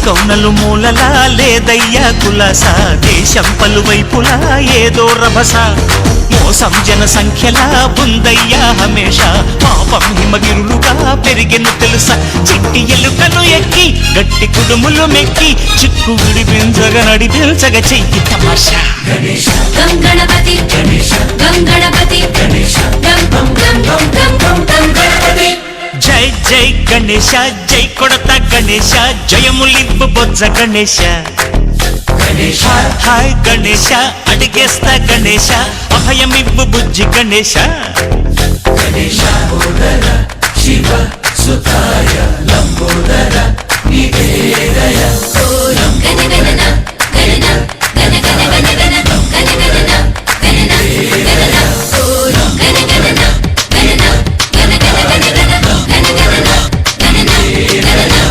కౌనలు మూలలా లేదయ్యా కులాస దేశం పలువైపులా ఏదో రభస మోసం జన సంఖ్యలా ఉందయ్యా హమేష పాపం హిమగిరులుగా పెరిగెను తెలుసా చిట్టి ఎలుకలు ఎక్కి గట్టి కుడుములు మెక్కి చిక్కు విడిపించగా నడిపించగ చెయ్యి తమాషా గణపతి గణపతి జై జై గణేశ జై కొడత గణేశ జయములింపు బొజ్జ గణేశ హాయ్ గణేశ అడిగేస్తా గణేశ అభయమివ్వు బుజ్జి గణేశ శివ సుతాయ లంబోదర